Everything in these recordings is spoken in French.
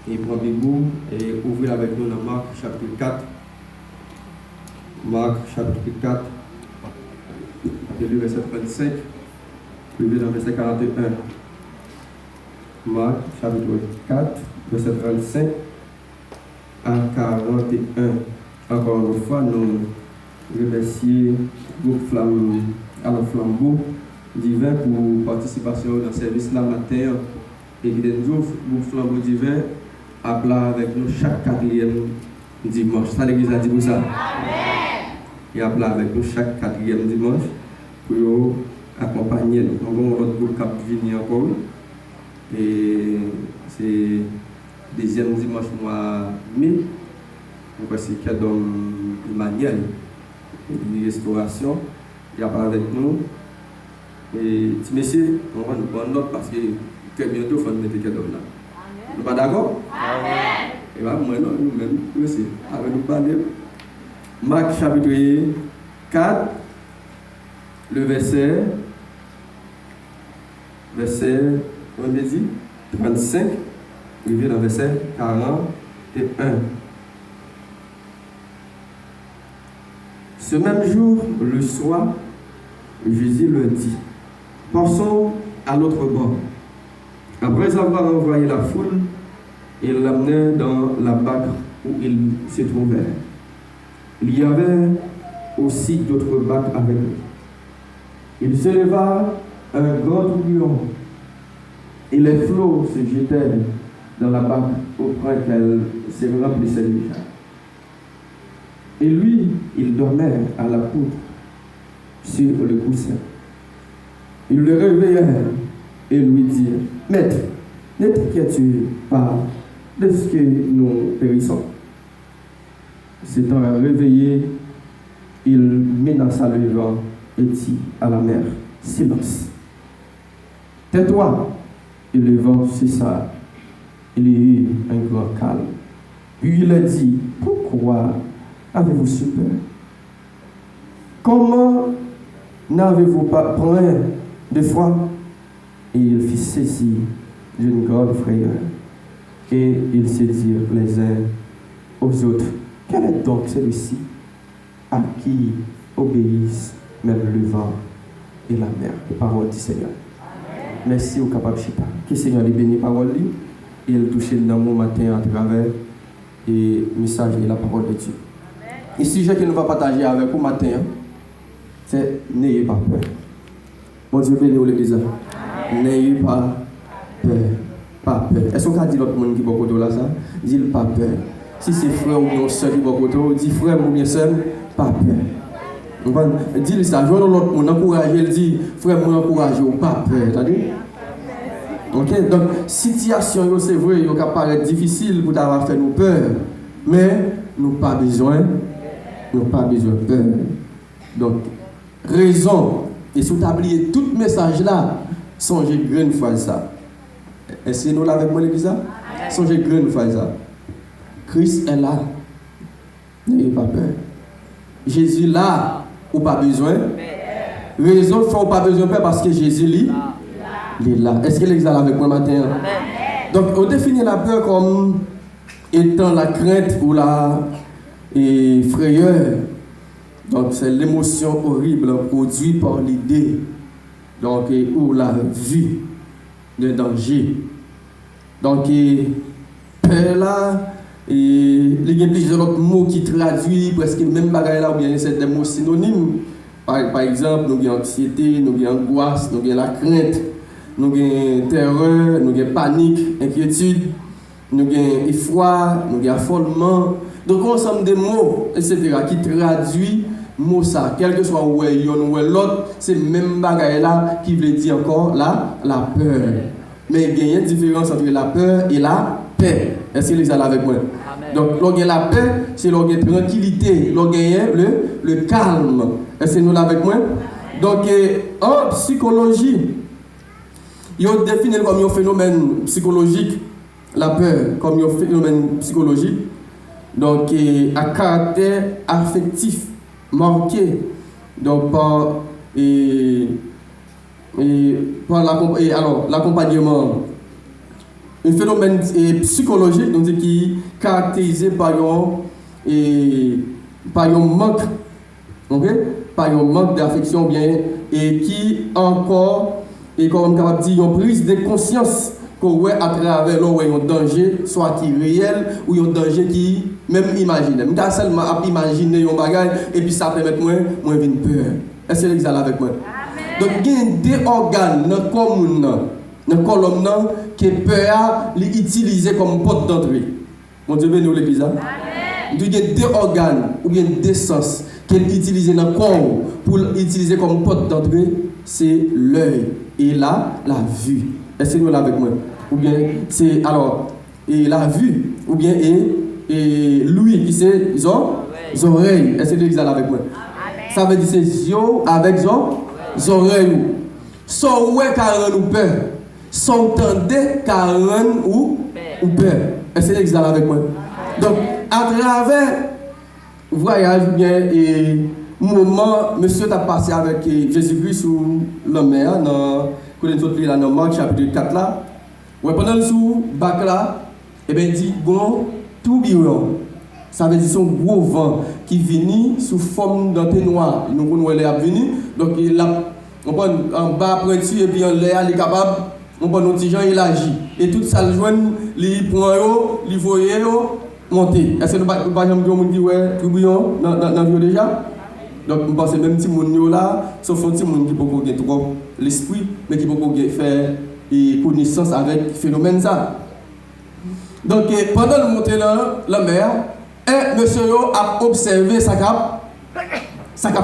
Et prends Bible et ouvrez avec nous dans Marc chapitre 4. Marc chapitre 4, le verset 35, puis dans verset 41. Marc chapitre 4, verset 35 à 41. Encore une fois, nous remercions le groupe Flambeau Divin pour participation dans le service la matin. Et qui nous ouvre le groupe Flambeau Divin à plat avec nous chaque 4e dimanche. Ça, l'église a dit pour ça. Amen. Et à plat avec nous chaque 4e dimanche pour accompagner nous. Nous avons notre groupe qui vient encore. Et c'est deuxième dimanche mois mai. Donc c'est qu'il y a Emmanuel, une restauration. Il y a pas avec nous. Et messieurs, on va nous prendre note parce que bientôt il faut nous mettre quelqu'un là. Nous pas d'accord? Amen. Et bien moi non, nous-mêmes aussi. Avec nous parler. Marc chapitre 4, le verset, on dit 35, il vient dans le verset 41. Ce même jour, le soir, Jésus leur dit, passons à l'autre bord. Après avoir envoyé la foule, il l'amenait dans la barque où il se trouvait. Il y avait aussi d'autres barques avec lui. Il se leva un grand tourbillon et les flots se jetaient dans la barque au point qu'elle se remplissait déjà. Et lui, il dormait à la poutre sur le coussin. Il le réveilla et lui dit, Maître, ne t'inquiètes-tu pas de ce que nous périssons? S'étant réveillé, il menaça le vent et dit à la mer, silence. Tais-toi. Et le vent cessa. Il y eut un grand calme. Puis il a dit, pourquoi avez-vous si peur? Comment n'avez-vous pas point de foi? Et il fit saisir d'une grande frayeur. Et ils se dirent les uns aux autres, quel est donc celui-ci à qui obéissent même le vent et la mer? Parole du Seigneur. Amen. Merci au capable Chita. Que le Seigneur les bénisse parole et il touche dans mon matin à travers et message de la parole de Dieu. Amen. Et le sujet que nous allons partager avec vous matin, c'est n'ayez pas peur. Mon Dieu bénisse l'église. N'ayez pas peur. Pas peur. Est-ce qu'on a dit l'autre monde qui est beaucoup là ça? Dis pas peur. Si c'est frère ou bien soeur qui est beaucoup, dis frère ou bien soeur, pas peur. Dis ça, je vois l'autre monde encourager, il dit frère, moi encourager ou pas peur. T'as dit? Ok, donc situation c'est vrai, il va paraître difficile pour d'avoir fait nous peur, mais nous pas besoin de peur. Donc raison et si vous oubliez tout message là, songez grande fois ça. Est-ce que nous l'avons avec moi l'église? Songez grande fois ça. Christ est là. N'ayez pas peur. Jésus là, ou pas besoin. Raison fait ou pas besoin de peur parce que Jésus il est là. Est-ce que l'église est là avec moi matin? Donc on définit la peur comme étant la crainte ou la frayeur. Donc c'est l'émotion horrible produite par l'idée. Donc ou la vue de danger. Donc peur là, il y a plusieurs autres mots qui traduisent presque le même bagage là ou bien c'est des mots synonymes. Par exemple, nous avons anxiété, nous avons angoisse, nous avons la crainte, nous avons terreur, nous avons panique, inquiétude, nous avons effroi, nous avons affolement. Donc ensemble de mots, etc. qui traduisent mot ça, quel que soit où est l'autre, c'est le même bagage là qui veut dire encore la peur. Mais il y a une différence entre la peur et la paix. Est-ce que les gens avec moi? Amen. Donc, lorsqu'il y a la paix, c'est lorsqu'il y a la tranquillité, lorsqu'il y a le calme. Est-ce que nous l'avons avec moi? Donc, en psychologie, il y a défini comme un phénomène psychologique, la peur comme un phénomène psychologique, donc à caractère affectif marqué donc par l'accompagnement un phénomène psychologique donc, qui est caractérisé par un manque, okay? Par un manque d'affection bien, et qui encore, et comme on capable de dire, une prise de conscience qu'on voit à travers un danger, soit qui est réel ou un danger qui même imaginaire. Je vais seulement imaginer un bagage et puis ça permet moi de peur. Est-ce que vous allez avec moi? Donc il y a des organes dans le corps qui peur l'utiliser comme porte d'entrée. Mon Dieu, bénis l'épisode. Il y a des organes ou bien des sens qui utilisent dans le corps pour utiliser comme porte d'entrée, c'est l'œil et là la vue. Est-ce que vous êtes avec moi? Ou bien c'est alors et la vue ou bien et l'ouïe qui c'est les oreilles. Est-ce que vous êtes avec moi? Ça veut dire c'est yeux avec les oreilles. Sans ouais car nous peur. Sans entendre car ou peur. Est-ce que vous êtes avec moi? Donc à travers voyage bien et moment monsieur t'a passé avec Jésus-Christ sous la mer dans dans Marc chapitre 4 là. Ouais, pendant le sous bac là, et bien dit bon tourbillon. Ça veut dire son gros vent qui vient sous forme d'un thé noir. Nous connaissons les venus, donc il a on prend en bas pointu et puis en l'air il est capable on prend nos petits gens il agit et tout ça le joindre il prend yo, il voyer yo monter. Est-ce que nous pas jamais dire dit ouais tourbillon dans vie déjà? Donc, je pense que même si mon là, sauf un petit monde qui peut avoir trop l'esprit, mais qui peut faire connaissance avec le phénomène ça. Donc, pendant le montée dans la mer, monsieur a observé sa cap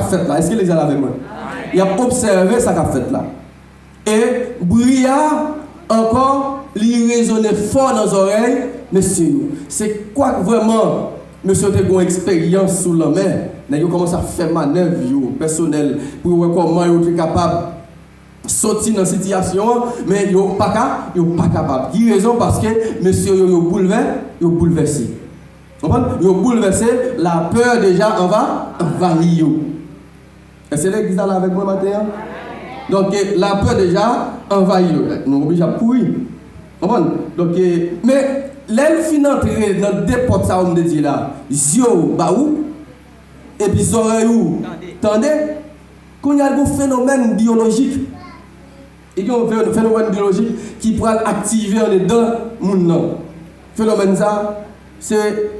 fait là. Est-ce qu'il est avec moi? Il a observé sa cap fait là. Et brillant encore, il résonnait fort dans les oreilles, monsieur. C'est quoi vraiment, monsieur, a une expérience sous la mer? Ils commencent à faire manœuvre personnelle pour voir comment ils sont capables de sortir dans cette situation, mais ils ne sont pas capables. Qui raison? Parce que monsieur ils bouleversé. Vous comprenez? Ils ont bouleversé, la peur déjà envahir. Est-ce que vous êtes là avec moi maintenant? Donc la peur déjà envahir. Nous sommes obligés de courir. Vous comprenez? Donc, mais l'elfine entrer dans des portes, ça on me dit là, zio, bah où? Et puis, les oreilles, attendez, quand il y a un phénomène biologique, il y a un phénomène biologique qui pourra activer en dedans le monde. Le phénomène, ça, c'est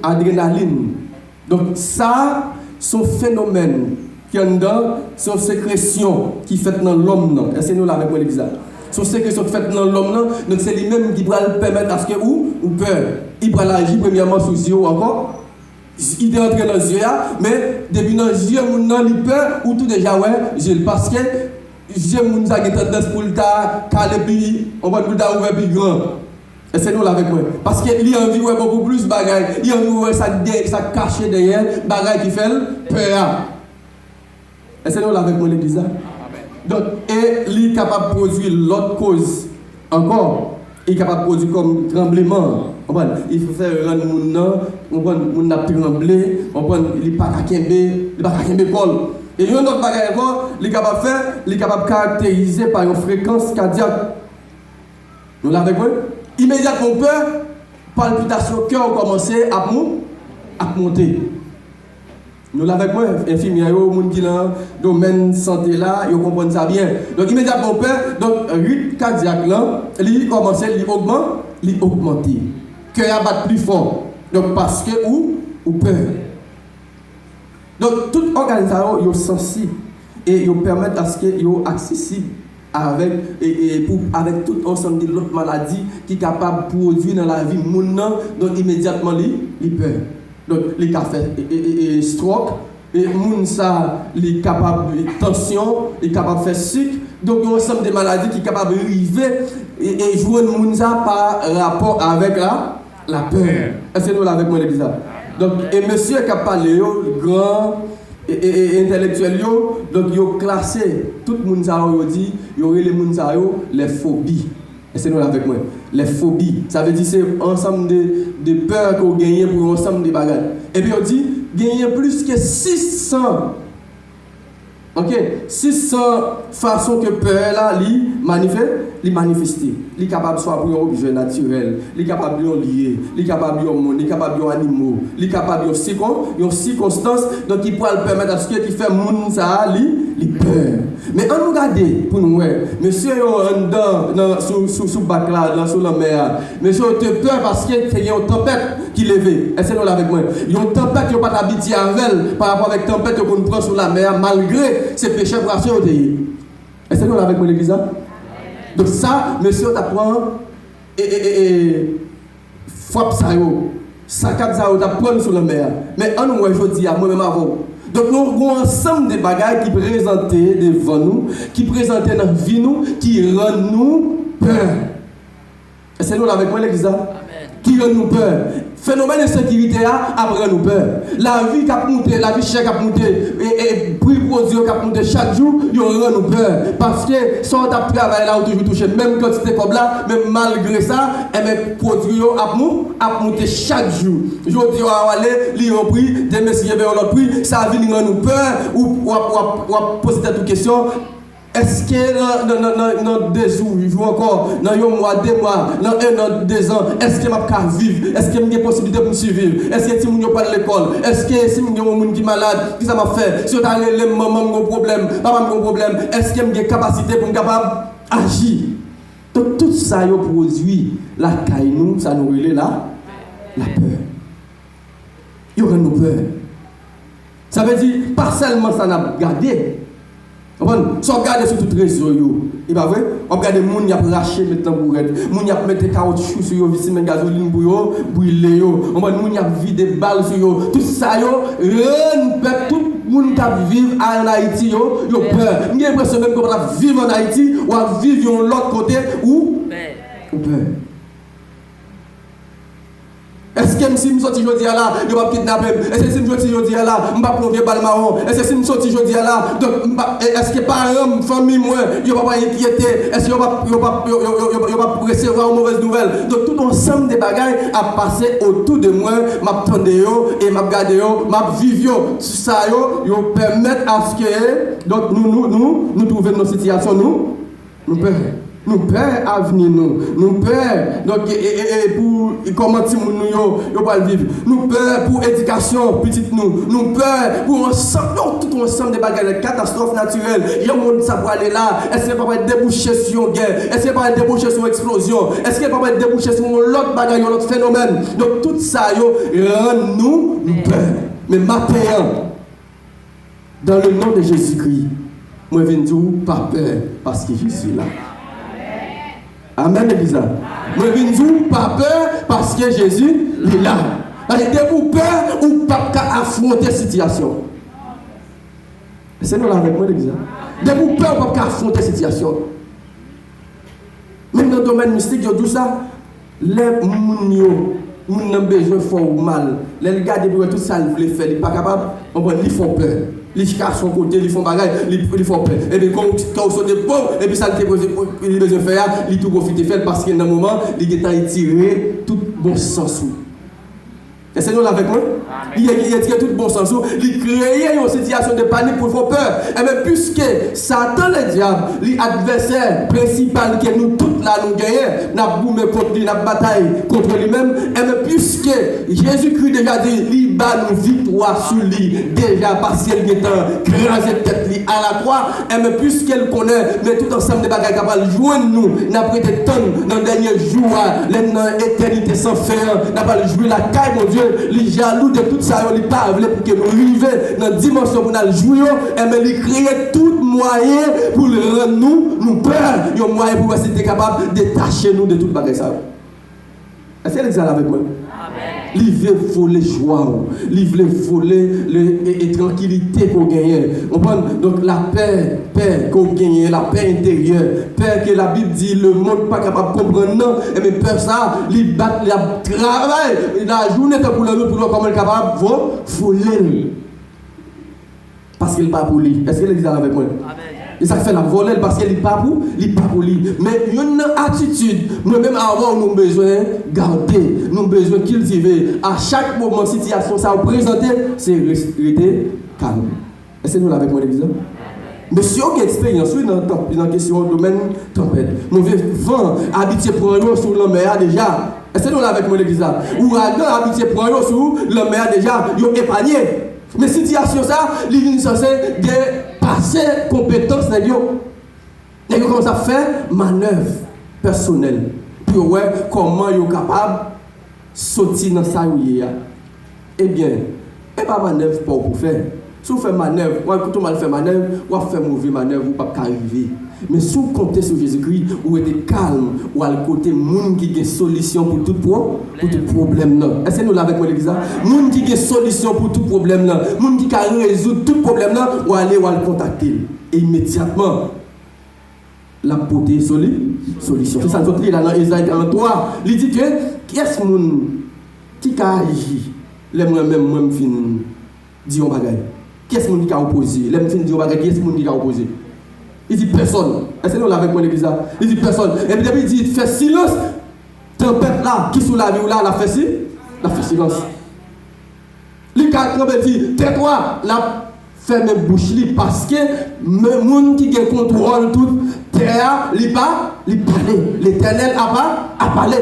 adrénaline. Donc, ça, c'est un phénomène qui est dedans, c'est une sécrétion qui est faite dans l'homme. Est-ce que nous l'avons avec moi, l'exemple? Son sécrétion faite dans l'homme, donc c'est lui-même qui va le permettre à ce que ou peur. Il va agir premièrement sous les yeux encore. Il est entré dans les yeux, mais depuis dans les yeux, il peur ou tout déjà, ouais, parce que j'ai une tendance pour le tas, puis on va le tas ouvert plus grand. Et c'est nous avec moi. Parce qu'il a envie de voir beaucoup plus de bagages. Il a envie de voir ça caché derrière, bagages qui fait peur. Et c'est nous avec moi, l'église. Donc, et il est capable de produire l'autre cause encore. Il est capable de produire comme tremblement. Il faut faire rendre mon n'a tremblé, il n'est pas qu'à Paul. Et un autre bagage encore, il est capable de faire, il est capable de caractériser par une fréquence cardiaque. Nous l'avons vu? Immédiatement peur, palpitation cœur commence à monter. Nous l'avons moi, infirmière, les gens qui sont dans le domaine santé là, ils comprennent ça bien. Donc immédiatement peur, donc rythme cardiaque là, il commence à augmenter. Cœur bat plus fort. Donc parce que ou peur. Donc toute organisation est sensible et ils permettent à ce qu'ils soient accessibles avec avec tout ensemble de l'autre maladie qui est capable de produire dans la vie monde, donc immédiatement il peur. Donc, les cafés et stroke, et moun ça, les capables de tension, les capables de faire sucre. Donc, il y a un ensemble de maladies qui sont capables d'arriver et jouer moun ça par rapport avec la peur. Est-ce que nous l'avons avec moi, l'église? Donc, et monsieur qui a parlé, grand et intellectuel, donc, il a classé tout le monde, il dit, il y aurait les moun ça, les phobies. Est-ce que nous l'avons avec moi? Les phobies. Ça veut dire que c'est un ensemble de peurs qu'on gagne pour un ensemble de bagages. Et puis on dit, gagner plus que 600 Ok, 600 façons que peur là, li manifester. Li capable soit pour un objet naturel, li capable de lier, li capable de monde, li capable de animaux, li capable de circonstances donc il pourra le permettre à ce qui fait monde ça li peur. Mais on nous regarde pour nous monsieur dans sous bac là sur la mer. Monsieur te peur parce que il y a une tempête qui levait. Est-ce que nous avec moi? Il y a une tempête qui pas habitué avec par rapport avec tempête qu'on prend sur la mer malgré ses péchés brassés au pays. Est-ce que nous avec moi l'église? Donc ça, monsieur t'apprend frappe ça yo. Saccade ça yo t'apprend sur la mer. Mais en nous je dis à moi même avant. Donc nous avons un ensemble de bagages qui présentaient devant nous, qui présentaient dans la vie nous, qui rendent nous peur. Est-ce que nous avec moi l'église? Qui rend nous peur. Phénomène de sécurité après nous peur. La vie qui a monté, la vie chère qui a monté, et prix produit qui a monté chaque jour, il rend nous peur. Parce que si on a travaillé là, on toujours touché même quantité comme là, mais malgré ça, les produits a monté chaque jour. Je dis, on va aller, lire un prix, des messieurs vers l'autre prix, ça vient nous peur, ou poser cette question. Est-ce que dans 2 jours, encore, dans 1 mois, 2 mois, dans 1 an, 2 ans, est-ce que je peux vivre? Est-ce que j'ai une possibilité pour me survivre? Est-ce que si je ne vais pas à l'école? Est-ce que si je suis un qui est malade, qu'est-ce que ça m'a fait? Si je suis un maman, j'ai un problème, papa, j'ai un problème, est-ce que j'ai une capacité pour me capable d'agir? Donc tout ça, produit la caille, nous, ça nous relève là, la peur. Il y aura nous peur. Ça veut dire, pas seulement ça n'a gardé. Si on regarde sur tout réseau, il va vrai, on regarde les gens qui ont raché maintenant pour être, les gens qui ont mis caoutchouc sur eux, qui ont gasoline pour eux, brûler, on voit les gens qui ont vidé des balles sur eux, tout ça, tout le monde qui vit en Haïti, ils ont peur. J'ai l'impression même qu'on va vivre en Haïti ou à vivre de l'autre côté où peur. Est-ce que si je sortis aujourd'hui là, je vais kidnapper? Est-ce que si je sortis aujourd'hui là, je vais plomber balle marron? Est-ce que si je sortis aujourd'hui là, est-ce que parents, famille, moi, je ne vais pas inquiéter? Est-ce que je ne vais pas recevoir une mauvaise nouvelle? Donc tout ensemble de bagages a passé autour de moi, m'attendais et m'attendais, m'avivais. Tout ça, yo permettre à ce que donc nous trouvions nos situations, nous peur. Nous peur à venir nous peur donc pour comment si nous pas vivre, nous peur pour éducation petite nous peur pour tout ensemble de bagages de catastrophes naturelles. Il y a un monde ça pour aller là, est-ce que pas déboucher sur une guerre, est-ce que pas déboucher sur une explosion, est-ce que pas déboucher sur l'autre bagage, l'autre phénomène. Donc tout ça rend nous peur. Mais ma peur dans le nom de Jésus-Christ, moi je viens dire pas peur parce que Jésus est là. Amen, Église. Moi, je ne dis pas peur parce que Jésus est là. Dès vous peur ou pas affronter la situation. C'est nous là avec moi, l'Église. Dès vous peur ou pas affronter la situation. Même dans le domaine mystique, il y a tout ça. Les gens ont besoin de faire mal. Les gars, depuis tout ça, ils veulent faire, ils ne sont pas capables, ils font peur. Les cassent son côté, ils font bagaille, ils font peur. Et puis quand ils sont des pauvres, et puis ça ils besoin de faire, ils tout profitent de faire parce que dans un moment, ils ont tiré tout bon sens. Est-ce que nous l'avons avec moi? Il a tiré tout bon sens. Il crée une situation de panique pour faire peur. Et bien puisque Satan le diable, l'adversaire principal que nous tous là nous gagnons, nous avons boumé contre lui, nous avons bataille contre lui-même. Et bien puisque Jésus-Christ déjà dit, il bat nous victoire sur lui déjà parce qu'il est crasé tête à la croix. Et bien puisqu'elle connaît, mais tout ensemble de bagages capables de joindre nous, nous avons prêté tant dans le dernier jour, l'éternité sans fin, nous avons joué la caille, mon Dieu. Les jaloux de tout ça, ils ne pas pour que nous arrivions dans la dimension pour nous jouer, mais ils créent tout moyen pour le rendre nous peur. Il y a un moyen pour être capable de détacher nous de toute bagage. Est-ce que vous êtes avec moi? Il veut voler joie, il veut voler la tranquillité qu'on gagne. Donc la paix qu'on gagne, la paix intérieure, paix que la Bible dit le monde pas capable de comprendre, non. Et mais peur ça, il bat, il travaille, la journée pour le pour comment il est capable de voler. Parce qu'il n'est pas pour lui. Est-ce que l'église est avec moi? Et ça fait la voler parce qu'il n'est pas pour lui. Mais il y a une attitude, nous-mêmes avant, nous avons besoin de garder, nous avons besoin de cultiver. À chaque moment, situation, ça va présenter, c'est rester calme. Est-ce que nous l'avons avec moi, l'église? Monsieur a une expérience dans la question du domaine tempête. Mauvais vent, habitué pour eux sur la mer déjà. Est-ce que nous l'avons avec moi l'église là? Ouragan, habitué pour eux sur la mer déjà, ils ont épargné. Mais situation ça, ils sont censés dépasser compétences de Dieu. Et ils commencent à faire manœuvre personnelle. Puis ouais, comment ils sont capables de sortir dans ça où il y a. Eh bien, et pas manœuvre pour faire. Si vous faites manœuvre, quand on fait manœuvre, ou faire mauvaise manœuvre, vous ne pouvez pas arriver. Mais si vous comptez sur Jésus-Christ, vous êtes calme, ou à le côté, monde qui a une solution pour tout problème. Est-ce que nous l'avons avec moi l'église? Monde qui a une solution pour tout problème, monde qui a résoudre tout problème, ou aller ou le contacter. Et immédiatement, la beauté solution. C'est ça nous dit là dans Ésaïe 43. Il dit que qui est-ce qui a agi? Les moi-même fin dit on bagaille. Qui est-ce qui a opposé? Les fin dit on bagaille. Qui est-ce qui a opposé? Il dit personne. Est-ce que nous l'avons avec moi l'église? Il dit personne. Et puis il dit fais silence. Tempête là qui sous la vie ou là la fait silence. Il dit tais-toi là. Ferme bouche parce que le monde qui contrôle tout terre, il pas parler. L'Éternel a parlé.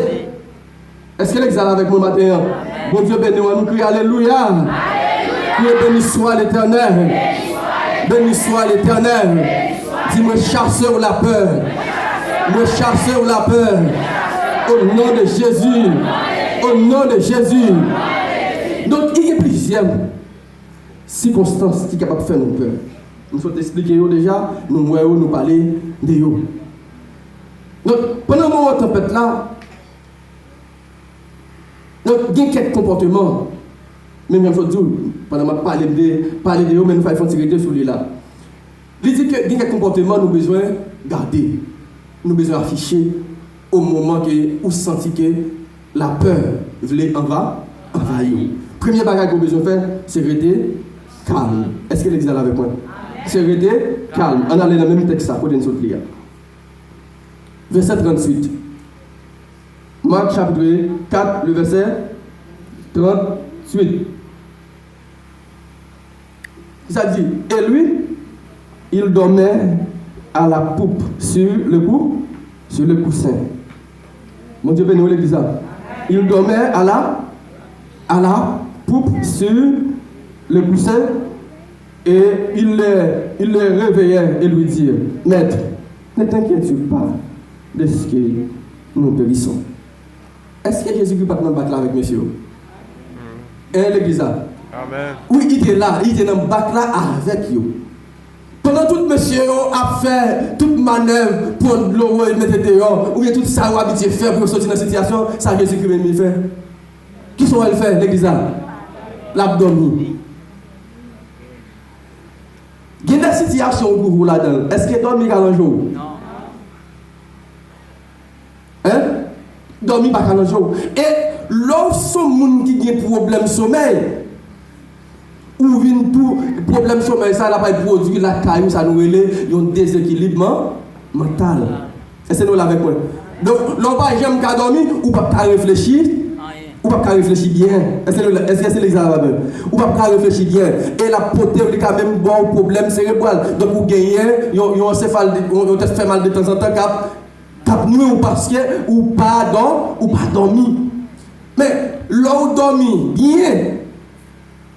Est-ce que l'examen avec moi matin? Bon Dieu béni, nous crions alléluia. Béni soit l'Éternel. Béni soit l'Éternel. Dis-moi chasseur la peur. Me chasseur la peur. Au nom de Jésus. Au nom de Jésus. Donc il y a plusieurs circonstances qui sont capables de faire nous peur. Nous sommes expliquer déjà, nous voyons nous parler de eux. Donc, pendant le moment de tempête là, il y a quelques comportements, même il faut dire, pendant que je parle de eux, mais nous faisons tirer sur lui là. Il dit qu'il y a quelques comportements nous besoin de garder, nous besoin d'afficher au moment où vous sentez que la peur veut envahir. Premier bagage que vous besoin de faire, c'est rester calme. Est-ce que l'examen avec moi? C'est rester calme. On a le même texte ça, pour nous autres lire. Verset 38. Marc chapitre 4, le verset 38. Ça dit, et lui, il dormait à la poupe sur le coussin. Mon Dieu béni l'église. Il dormait à la poupe sur le coussin et il le réveillait et lui dit, maître, ne t'inquiète pas de ce que nous périssons. Est-ce que Jésus-Christ pas dans le bac là avec monsieur? L'église. Amen. Oui, il était là, il était dans le bac là avec vous. Pendant tout monsieur a fait toute manœuvre pour l'eau et mettre dehors, ou bien tout ça a habitué faire pour sortir dans la situation, ça Jésus-Christ même fait. Qui sont elle fait l'église? L'abdomen. Il y a des situations pour vous là-dedans. Est-ce que dormir à un jour? Non. Hein? Dormir pas à un jour. Et lorsque monde qui a un problème de sommeil, ou vient tout problème de sommeil, ça n'a pas produit la caillou, ça nous relève un déséquilibre mental. Est-ce que nous l'avons avec moi? Donc, l'on va jamais dormir ou pas réfléchir. Ou pas réfléchir bien. Est-ce que c'est l'examen? Ou pas réfléchir bien. Et la beauté, il y a quand même bon problème cérébral. Donc vous gagnez, on fait mal de temps en temps, cap nuit ou parce que, ou pas dormir. Mais l'on dormit bien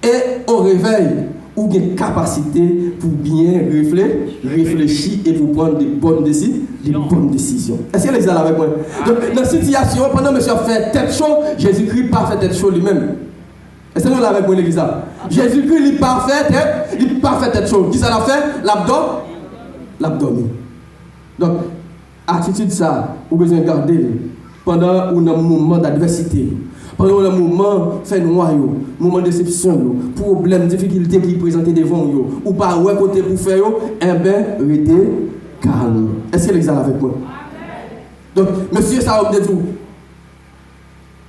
et au réveil, ou bien capacité pour bien réfléchir et pour prendre des bonnes décisions. Est-ce que l'examen avec moi? Donc, dans la situation, pendant que monsieur fait tête chaude, Jésus-Christ n'a pas fait tête chaude lui-même. Est-ce que nous l'avons avec moi l'église? Jésus-Christ n'a pas fait tête chaude. Qui ça l'a fait? L'abdomen. Donc, attitude ça, vous besoin de garder pendant un moment d'adversité. Pendant le moment fait noyau, moment de déception, problème, difficulté qui présentent devant vous, ou pas ouais côté pour faire, eh bien, restez calme. Est-ce que l'examen avec moi? Donc, monsieur, ça va dire tout.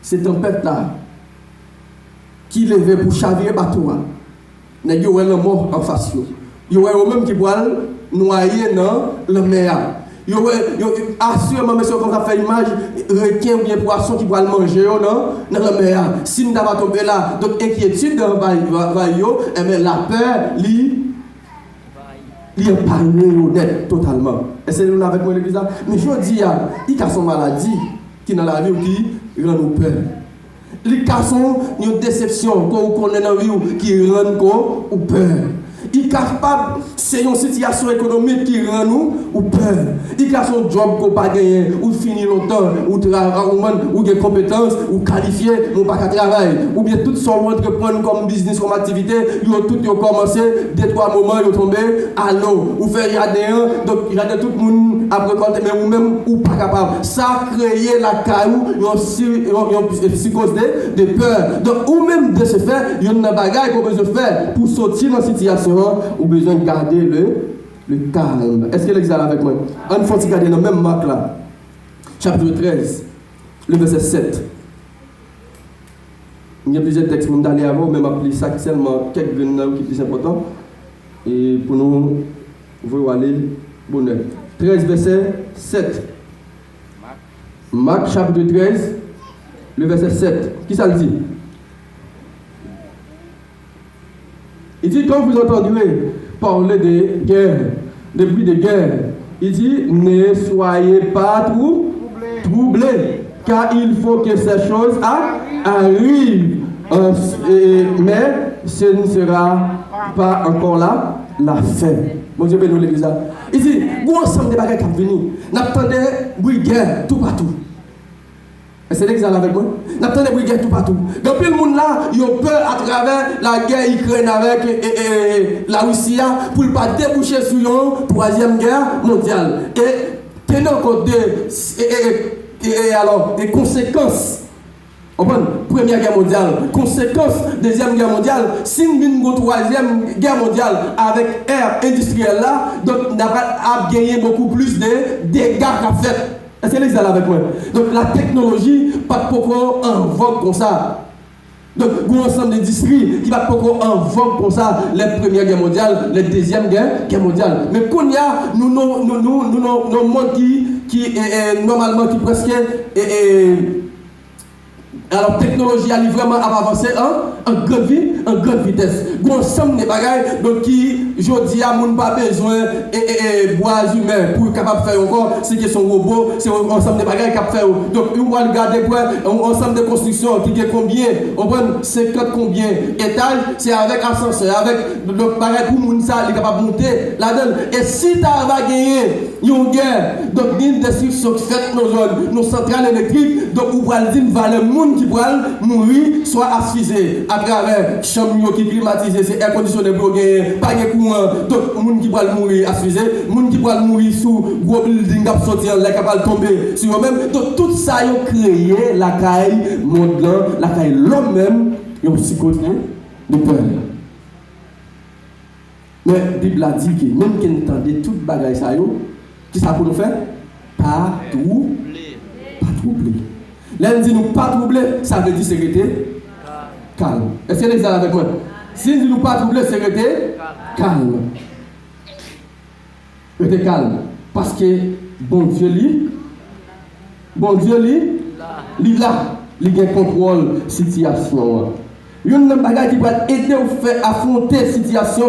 C'est tempête là qui levait pour chavirer bateau. Il y a un mort en face. Il y a un même qui va noyer dans la mer. Yo assurément monsieur comme ça fait image requin ou bien poisson qui va le manger dans la mer. Si nous va tomber là, donc inquiétude va yo, et mais la peur li il n'est pas honnête totalement. Est-ce que nous avec moi l'église là? Mais je dis, il y a son maladie qui est dans la vie qui rend nous peur. Il y a une déception qu'on connaît dans la vie qui rend nous peur. Il est capable, c'est une situation économique qui rend nous peur. Il y a son job qu'on n'a pas gagné, ou fini longtemps, ou des compétences, ou qualifié, ou pas de travail. Ou bien tout son entreprendre comme business, comme activité, ils ont commencé, 2-3 moments, ils ont tombé à l'eau. Ou faire y donc il y a tout le monde après compter, mais vous-même, ou pas capable. Ça a créé la caillou, une psychose de peur. Donc, ou même de ce fait, il y a une bagaille qu'on besoin de faire pour sortir dans cette situation. Ou besoin de garder le calme. Est-ce que l'exemple avec moi? On faut garder dans le même marque là. Chapitre 13, le verset 7. Il y a plusieurs textes pour nous d'aller avant, même appeler ça seulement quelques graines qui sont importants. Et pour nous, vous voulez aller bonheur. 13, verset 7. Marc chapitre 13, le verset 7. Qui ça le dit? Il dit, quand vous entendrez parler de guerre, de bruit de guerre, il dit, ne soyez pas troublés, car il faut que ces choses arrivent. Mais ce ne sera pas encore là la fin. Bon Dieu bénisse l'église. Il dit, vous ensemble des bagages qui vont venir. N'attendez bruit de guerre tout partout. C'est l'exemple avec moi. N'attendez pas guerre tout partout. Donc, le monde là, il a peur à travers la guerre Ukraine avec la Russie pour ne pas déboucher sur une troisième guerre mondiale. Et tenant compte des conséquences. Première guerre mondiale, conséquences, deuxième guerre mondiale, si nous avons une troisième guerre mondiale avec ère industrielle là, donc nous avons gagné beaucoup plus de dégâts qu'a fait. Est-ce que les allez avec moi? Donc la technologie, pas de pourquoi en vogue comme ça. Donc un ensemble d'industries qui va pas en vogue comme ça, les premières guerres mondiales, les deuxièmes guerres mondiales. Mais quand il y a nous monde qui est normalement qui presque alors, la technologie a vraiment avancé en grande vitesse. Il y a un ensemble de bagages donc qui, je dis, n'a pas besoin de bois humains pour être capable de faire encore. C'est que son robot, c'est un ensemble de bagages qu'il faire. Donc, on va regarder un ensemble de constructions qui est combien, on prend 50 combien étages, c'est avec ascenseur, avec le bagage pour moun ça, il est capable de monter là-dedans. Et si tu as gagné une guerre, donc une destruction faite nos centrales électriques, donc on va dire que le monde qui pourra mourir soit asphyxié à travers chambre qui climatisé, c'est air conditionné pour gagner, pas de courant, donc le monde qui pourra mourir asphyxié, le monde qui pourra mourir sous gros building qui sortir, là capable de tomber sur eux-mêmes. Donc tout ça a créé la caille monde, la caille l'homme même, il y a un psychose de peur. Mais la Bible a dit que même qui entendait tout le bagage ça, qui ça pour nous faire? Pas troubler. Là, on dit nous pas troubler, ça veut dire sécurité calme. Est-ce que vous êtes avec moi? Si on dit nous pas troubler, sécurité calme. Restez calme. Parce que bon Dieu, il a un contrôle de la situation. Il y a un bagage qui va aider à faire affronter la situation.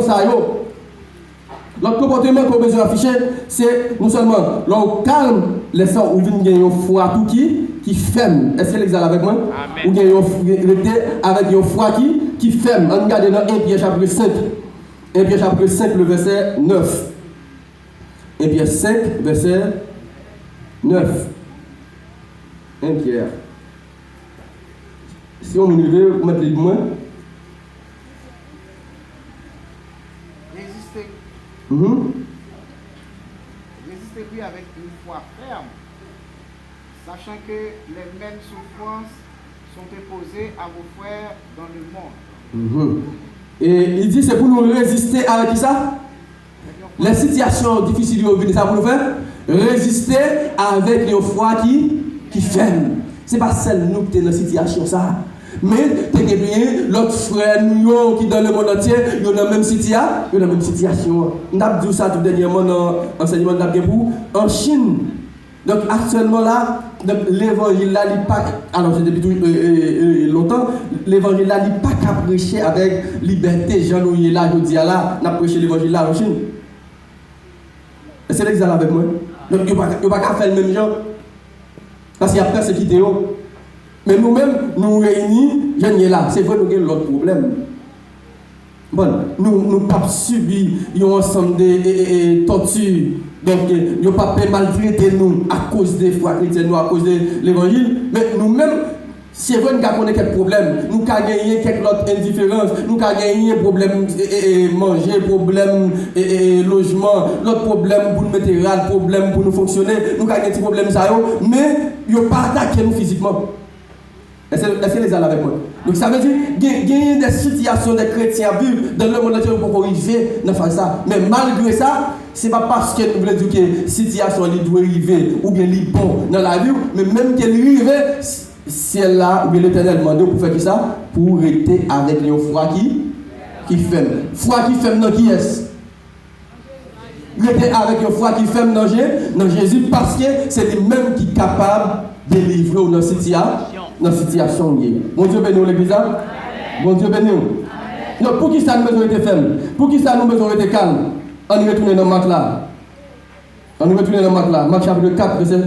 Notre comportement qu'on a besoin d'afficher, c'est non seulement l'on calme, laissant ou vient gagner une foi tout qui ferme. Est-ce que l'exemple avec moi? Ou gagner avec une foi qui ferme. On regarde dans 1 Pierre chapitre 5. 1 Pierre chapitre 5, le verset 9. 1 Pierre 5, verset 9. 1 Pierre. Si on me veut, vous mettez le moins. Résistez-lui avec une foi ferme, sachant que les mêmes souffrances sont imposées à vos frères dans le monde. Et il dit c'est pour nous résister avec ça? Les situations difficiles de venir, ça pour nous faire? Résister avec une foi qui ferme. Ce n'est pas seul nous qui sommes dans la situation ça. Mais tenez bien, l'autre frère nous qui dans le monde entier, ils ont la même situation. On a dit ça tout dernièrement dans l'enseignement de pour en Chine. Donc actuellement là, l'évangile là, il pas. Alors c'est depuis longtemps, l'évangile là, il pas qu'à prêcher avec liberté. Jean nous là, je dis là, n'a prêché l'évangile là en Chine. Est-ce que vous êtes avec moi? Donc, il ne va pas faire le même genre. Parce qu'il y a persécuté. Mais nous-mêmes, nous réunis, je n'y ai là. C'est vrai, nous avons l'autre problème. Bon, nous pas subi un ensemble de tortures. Donc, nous pas maltraité nous à cause des foi chrétiennes, à cause de l'évangile. Mais nous-mêmes, c'est vrai nous avons quelques problèmes. Nous avons gagné quelques autres indifférences. Nous avons gagné problème manger, problème logement, l'autre problème pour nous mettre problème pour nous fonctionner. Nous avons gagné des problèmes, mais ils n'ont pas attaqué nous physiquement. Est-ce que les allez avec moi? Donc ça veut dire qu'il y a des situations des chrétiens vivent dans le monde entier pour arriver dans ça. Mais malgré ça, ce n'est pas parce que nous voulons dire que la situation doit arriver ou bien elle bon dans la vie, mais même qu'elle arrive, c'est là où l'Éternel demande pour faire ça, pour rester avec une foi qui fait. Foi qui fait dans qui est-ce? Rester avec une foi qui fait dans Jésus parce que c'est lui-même qui est capable de délivrer dans la situation. Mon Dieu béni l'église. Mon Dieu béni. Donc pour qui ça nous besoin de faire? Pour qui ça nous besoin de calme? On y retourne dans le Marc là. On y retourne dans le Marc là. Marc chapitre 4, verset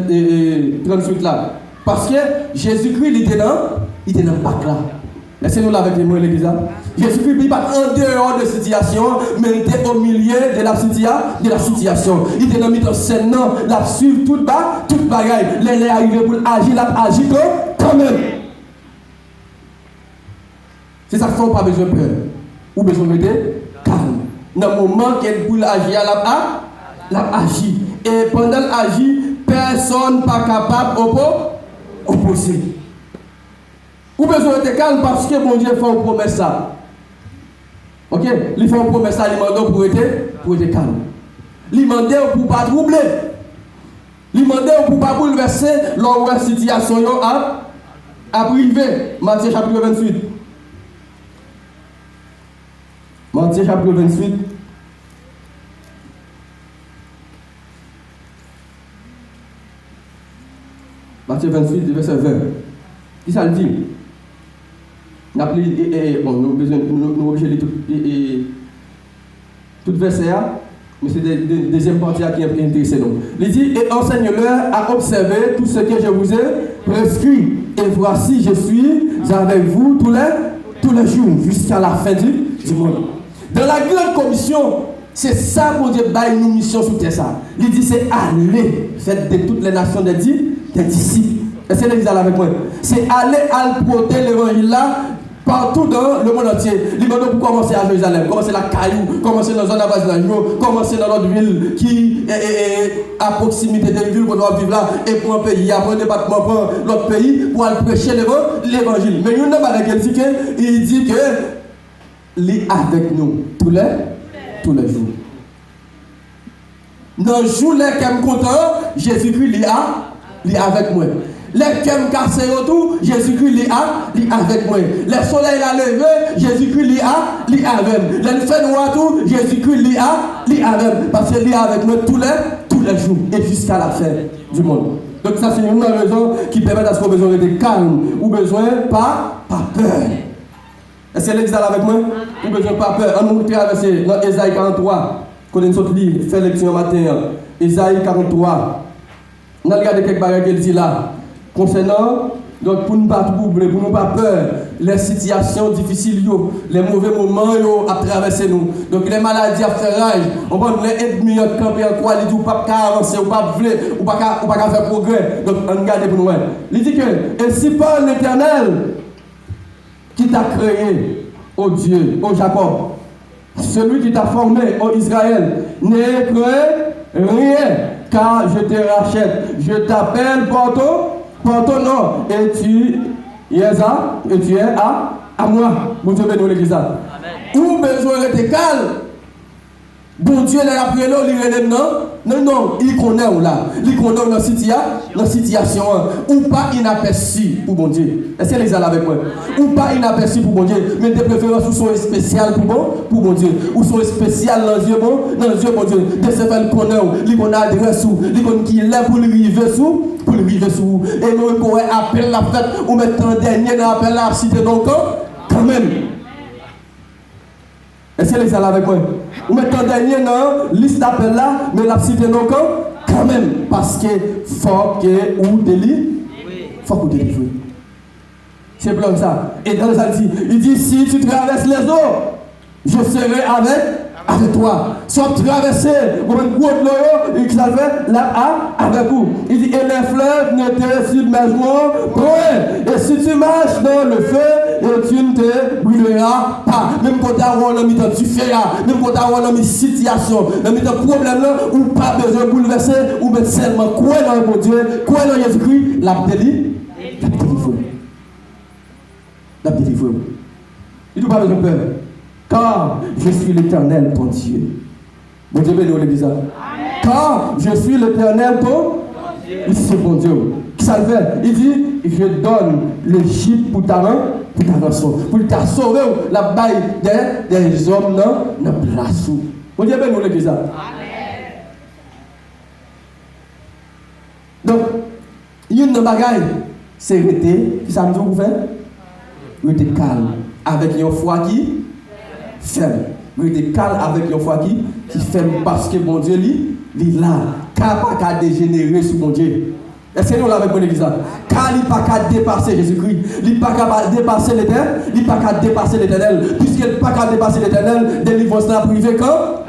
38 là. Parce que Jésus-Christ, il était dans le Marc là. Est-ce que nous l'avons avec les mots l'église? Jésus-Christ n'est pas en dehors de la situation, mais il était au milieu de la situation. Il était dans le milieu de scène, il a suivi tout bas, tout bagaille. Il est arrivé pour agir, il a agi quand même. C'est ça qu'il ne faut pas besoin de peur. Ou besoin de calme. Dans le moment qu'elle peut agir, elle a agi. Et pendant qu'elle agit, personne n'est pas capable d'opposer. Ou besoin de calme parce que mon Dieu fait une promesse ça. Ok? Il fait une promesse ça, il demande pour être calme. Il demande pour ne pas troubler. Il demande pour ne pas bouleverser leur situation à priver. Matthieu chapitre 28. Matthieu chapitre 28. Matthieu 28, verset 20. Qui ça le dit? Nous avons obligé de tout verset, mais c'est la deuxième partie qui est intéressée. Il dit, et enseigne-leur à observer tout ce que je vous ai prescrit. Et voici, je suis avec vous tous les jours, jusqu'à la fin du monde. Dans la grande commission, c'est ça pour Dieu bail une mission sur terre. Il dit, c'est aller, faites de toutes les nations des disciples. Est-ce que l'église est avec moi? C'est aller à porter l'évangile là partout dans le monde entier. Il demande pour commencer à Jérusalem, commencer la Caillou, commencer dans la zone avoisinage, commencer dans l'autre ville qui est à proximité des villes qu'on doit vivre là, et pour un pays, après un département, pour l'autre pays, pour aller prêcher l'évangile. Mais il n'y a pas de il dit que il est avec nous tous les jours. Dans le jour où les sommes contents, Jésus-Christ est avec moi. Les sommes cassés autour, Jésus-Christ est avec moi. Le soleil a levé, Jésus-Christ est avec moi. Les feux noirs tout, Jésus-Christ est avec moi. Parce qu'il est avec moi tous les jours et jusqu'à la fin du monde. Donc ça c'est une raison qui permet à ce qu'on ait besoin de calme ou besoin pas peur. Est-ce que l'église est avec moi? Ou besoin pas peur. On nous traverser dans Ésaïe 43. Qu'on a une autre livre, fait lecture matin. Ésaïe 43. On a regardé quelques bagages qu'elle dit là. Concernant, donc pour ne pas troubler, pour ne pas peur, les situations difficiles, les mauvais moments à traverser nous. Donc les maladies à faire rage, on va les ennemis à camper en quoi, ils disent pas avancer, ou pas vouloir, ou pas faire progrès. Donc on regarde pour nous. Il dit que, ainsi parle l'Éternel qui t'a créé, ô Dieu, ô Jacob, celui qui t'a formé, ô Israël, ne crains rien, car je te rachète, je t'appelle par ton nom, et tu es à moi. Bon Dieu béni l'église. Ou besoin de calme. Bon Dieu l'a appris là, il est non, il connaît là. Il connaît la situation. Ou pas inaperçu pour bon Dieu. Est-ce que les gens avec moi? Ou pas inaperçu pour bon Dieu. Mais de préférence, ou sont spécial pour bon Dieu. Ou sont spécial dans Dieu bon Dieu. De ce fait, il connaît, il connaît adresse, il connaît qui est là pour le river sous. Et nous, on pourrait appeler la fête ou mettre un dernier dans l'appel à citer donc quand même. Est-ce que les allez avec moi? Ou mettons dernier dans liste d'appel là, mais la cité non quand même, parce que faut que ou délit, faut que délivrer. C'est blanc ça. Et dans ça il dit si tu traverses les eaux, je serai avec toi. Soit traverser, ou un gros de il s'avait là avec vous. Il dit et les fleuves ne te submergeront point. Et si tu marches dans le feu, et tu ne te brûleras pas. Même quand tu as un tu fais même quand tu as une situation, même quand tu as un problème là, ou pas besoin de bouleverser, ou même seulement quoi dans mon Dieu, quoi dans Jésus-Christ, la délivré. La délivré. Il n'a pas besoin de peur. Car je suis l'Éternel ton Dieu. Bon Dieu béni l'église. Car je suis l'Éternel ton Dieu. C'est bon Dieu. Qui ça le fait? Il dit, je donne l'Égypte pour ta rançon. Pour t'a sauvé la baille des hommes dans la place. Bon Dieu béni l'église. Donc, il y a une bagaille, c'est rester, qui ça me dit vous faire? Rester calme, avec une foi qui ferme. Rester calme avec une foi qui ferme, parce que mon Dieu, il là, car pas qu'à dégénérer sur mon Dieu. Est-ce que nous l'avons avec l'église? Car il n'est pas qu'à dépasser Jésus-Christ, il n'est pas qu'à dépasser l'éternel, il n'est pas qu'à dépasser l'éternel, puisqu'il n'est pas qu'à dépasser l'éternel, délivrance là privé quand?